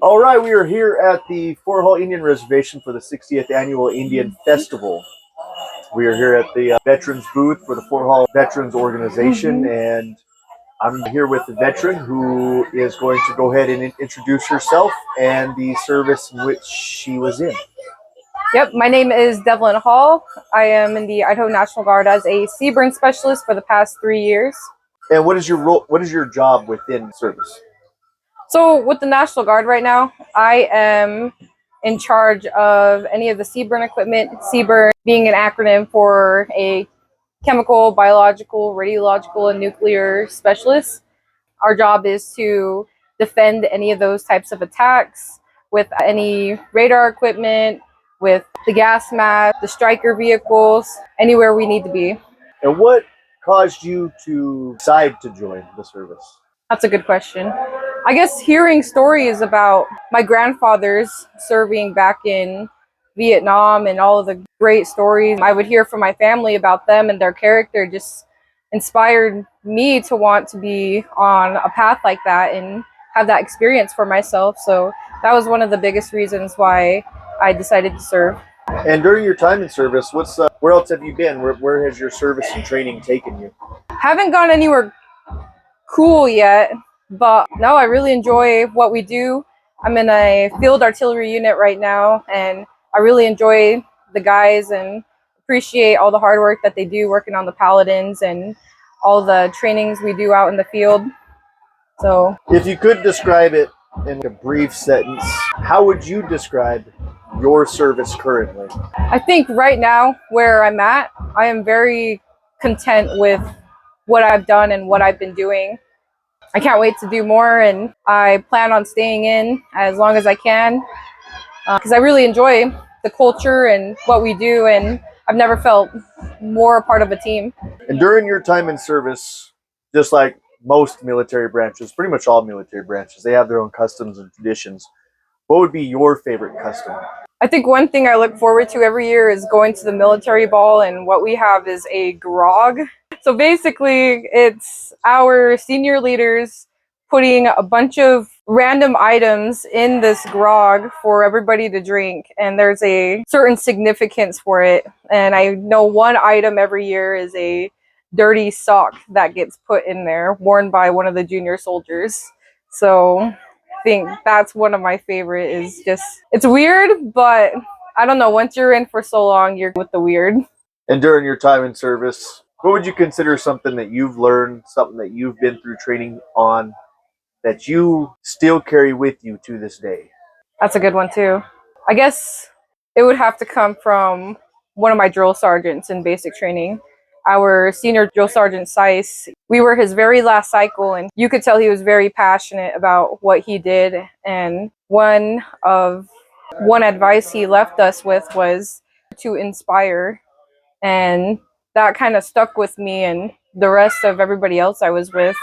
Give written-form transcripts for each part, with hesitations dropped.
All right, we are here at the Fort Hall Indian Reservation for the 60th Annual Indian Festival. We are here at the Veterans booth for the Fort Hall Veterans Organization, and I'm here with the veteran who is going to go ahead and introduce herself and the service in which she was in. Yep, my name is Develynn Hall. I am in the Idaho National Guard as a sea burn specialist for the past 3 years. And what is your role? What is your job within service? So with the National Guard right now, I am in charge of any of the sea burn equipment, sea burn being an acronym for a chemical, biological, radiological, and nuclear specialist. Our job is to defend any of those types of attacks with any radar equipment, with the gas mask, the striker vehicles, anywhere we need to be. And what caused you to decide to join the service? That's a good question. I guess hearing stories about my grandfathers serving back in Vietnam and all of the great stories I would hear from my family about them and their character just inspired me to want to be on a path like that and have that experience for myself. So that was one of the biggest reasons why I decided to serve. And during your time in service, where else have you been? Where has your service and training taken you? Haven't gone anywhere cool yet, but no, I really enjoy what we do. I'm in a field artillery unit right now, and I really enjoy the guys and appreciate all the hard work that they do working on the paladins and all the trainings we do out in the field. So if you could describe it in a brief sentence, how would you describe your service currently? I think right now where I'm at, I am very content with what I've done and what I've been doing. I can't wait to do more, and I plan on staying in as long as I can because I really enjoy the culture and what we do, and I've never felt more a part of a team. And during your time in service, just like most military branches, pretty much all military branches, they have their own customs and traditions. What would be your favorite custom? I think one thing I look forward to every year is going to the military ball, and what we have is a grog. So basically, it's our senior leaders putting a bunch of random items in this grog for everybody to drink, and there's a certain significance for it. And I know one item every year is a dirty sock that gets put in there, worn by one of the junior soldiers. So I think that's one of my favorite. Is just, it's weird, but I don't know, once you're in for so long, you're with the weird. And during your time in service, what would you consider something that you've learned, something that you've been through training on, that you still carry with you to this day? That's a good one too. I guess it would have to come from one of my drill sergeants in basic training. Our senior drill sergeant Sice, we were his very last cycle, and you could tell he was very passionate about what he did. And one advice he left us with was to inspire, and that kind of stuck with me and the rest of everybody else I was with.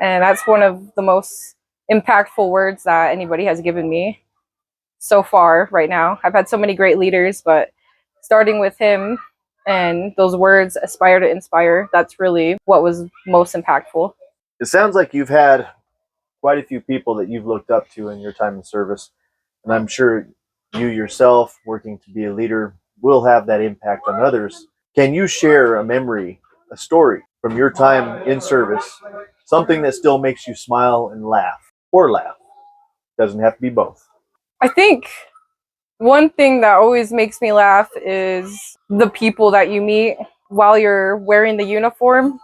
And that's one of the most impactful words that anybody has given me so far right now. I've had so many great leaders, but starting with him and those words, aspire to inspire, that's really what was most impactful. It sounds like you've had quite a few people that you've looked up to in your time in service. And I'm sure you yourself, working to be a leader, will have that impact on others. Can you share a memory, a story from your time in service, something that still makes you smile and laugh, or laugh? Doesn't have to be both. I think one thing that always makes me laugh is the people that you meet while you're wearing the uniform.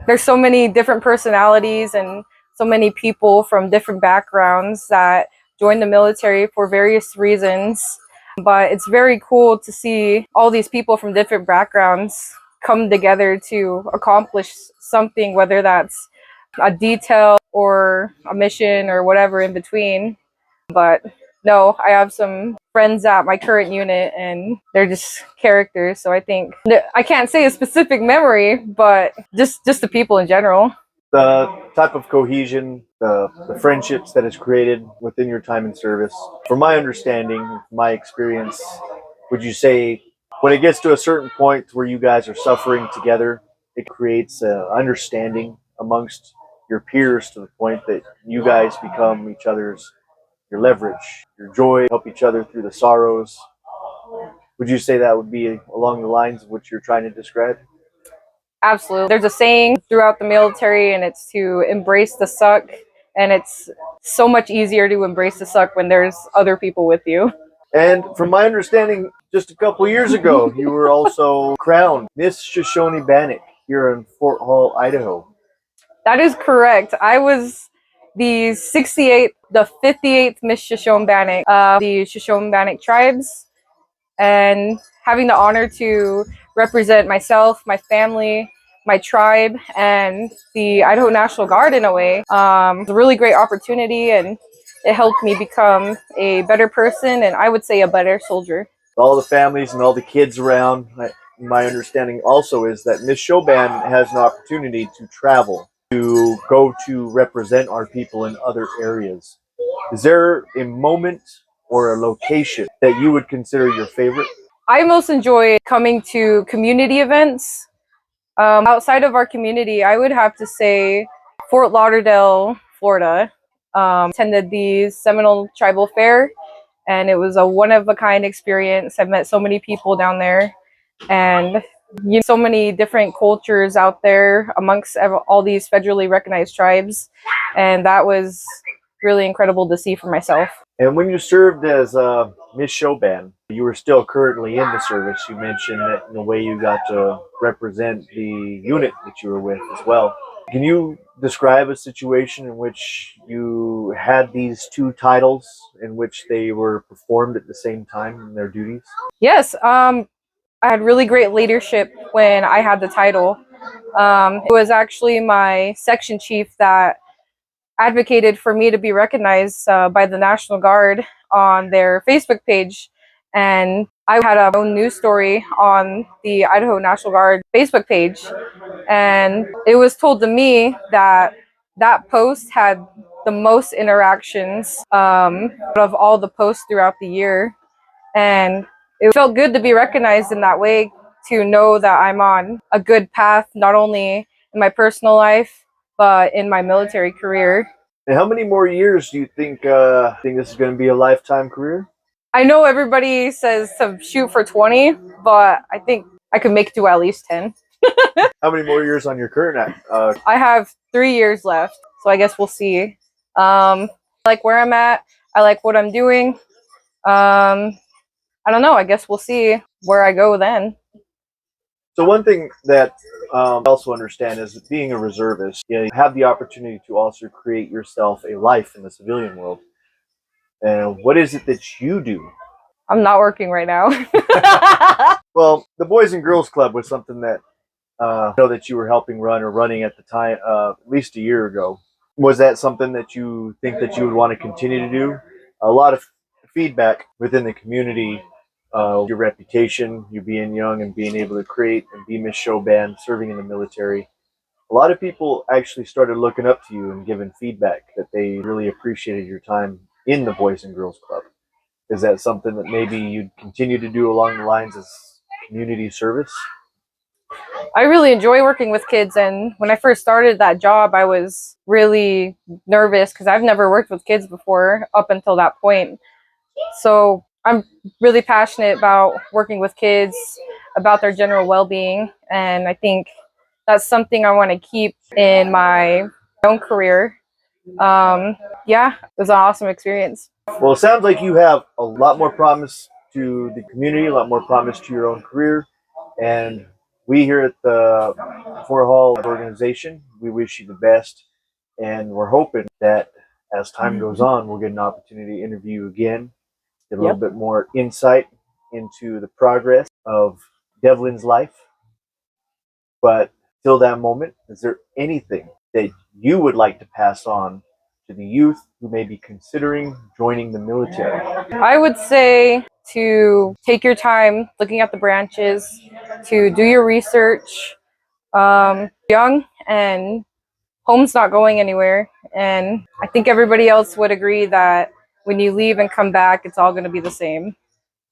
There's so many different personalities and so many people from different backgrounds that join the military for various reasons. But it's very cool to see all these people from different backgrounds come together to accomplish something, whether that's a detail or a mission or whatever in between. But no, I have some friends at my current unit, and they're just characters. So I think I can't say a specific memory, but just the people in general. The type of cohesion, the friendships that is created within your time in service. From my understanding, my experience, would you say when it gets to a certain point where you guys are suffering together, it creates an understanding amongst your peers to the point that you guys become each other's your leverage, your joy, help each other through the sorrows. Would you say that would be along the lines of what you're trying to describe? Absolutely. There's a saying throughout the military, and it's to embrace the suck. And it's so much easier to embrace the suck when there's other people with you. And from my understanding, just a couple years ago, you were also crowned Miss Shoshone Bannock here in Fort Hall, Idaho. That is correct. I was the 58th Miss Shoshone Bannock of the Shoshone Bannock tribes, and having the honor to represent myself, my family, my tribe, and the Idaho National Guard in a way. It's a really great opportunity, and it helped me become a better person, and I would say a better soldier. All the families and all the kids around, my understanding also is that Miss Shoban has an opportunity to travel, to go to represent our people in other areas. Is there a moment or a location that you would consider your favorite? I most enjoy coming to community events. Outside of our community, I would have to say Fort Lauderdale, Florida. Attended the Seminole Tribal Fair, and it was a one-of-a-kind experience. I've met so many people down there, and so many different cultures out there amongst all these federally recognized tribes, and that was really incredible to see for myself. And when you served as Miss Shoban, you were still currently in the service. You mentioned that in a way you got to represent the unit that you were with as well. Can you describe a situation in which you had these two titles in which they were performed at the same time in their duties? Yes, I had really great leadership when I had the title. It was actually my section chief that advocated for me to be recognized by the National Guard on their Facebook page. And I had a own news story on the Idaho National Guard Facebook page. And it was told to me that that post had the most interactions out of all the posts throughout the year. And it felt good to be recognized in that way, to know that I'm on a good path, not only in my personal life, but in my military career. And how many more years do you think this is going to be a lifetime career? I know everybody says to shoot for 20, but I think I could make it to at least 10. How many more years on your current act? I have 3 years left, so I guess we'll see. I like where I'm at. I like what I'm doing. I don't know. I guess we'll see where I go then. So one thing that I also understand is that being a reservist, you have the opportunity to also create yourself a life in the civilian world. And what is it that you do? I'm not working right now. Well, the Boys and Girls Club was something that I know that you were helping run or running at the time, at least a year ago. Was that something that you think that you would want to continue to do? A lot of feedback within the community, your reputation, you being young and being able to create and be Miss Show Band, serving in the military. A lot of people actually started looking up to you and giving feedback that they really appreciated your time in the Boys and Girls Club. Is that something that maybe you'd continue to do along the lines of community service? I really enjoy working with kids, and when I first started that job, I was really nervous because I've never worked with kids before up until that point. So I'm really passionate about working with kids, about their general well-being, and I think that's something I want to keep in my own career. Yeah, it was an awesome experience. Well, it sounds like you have a lot more promise to the community, a lot more promise to your own career. And we here at the Fort Hall organization, we wish you the best. And we're hoping that as time goes on, we'll get an opportunity to interview you again, get a little bit more insight into the progress of Develyn's life. But till that moment, is there anything that you would like to pass on to the youth who may be considering joining the military? I would say to take your time looking at the branches, to do your research. Young, and home's not going anywhere. And I think everybody else would agree that when you leave and come back, it's all going to be the same,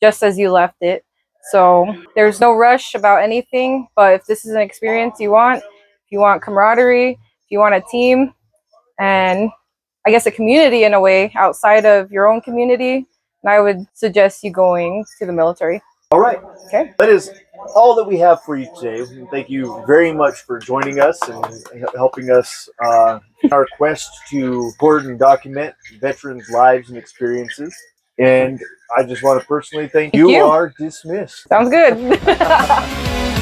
just as you left it. So there's no rush about anything, but if this is an experience you want, if you want camaraderie, if you want a team, and I guess, a community in a way outside of your own community, and I would suggest you going to the military. All right. Okay. That is all that we have for you today. Thank you very much for joining us and helping us in our quest to record and document veterans' lives and experiences. And I just want to personally thank you. you. Are dismissed. Sounds good.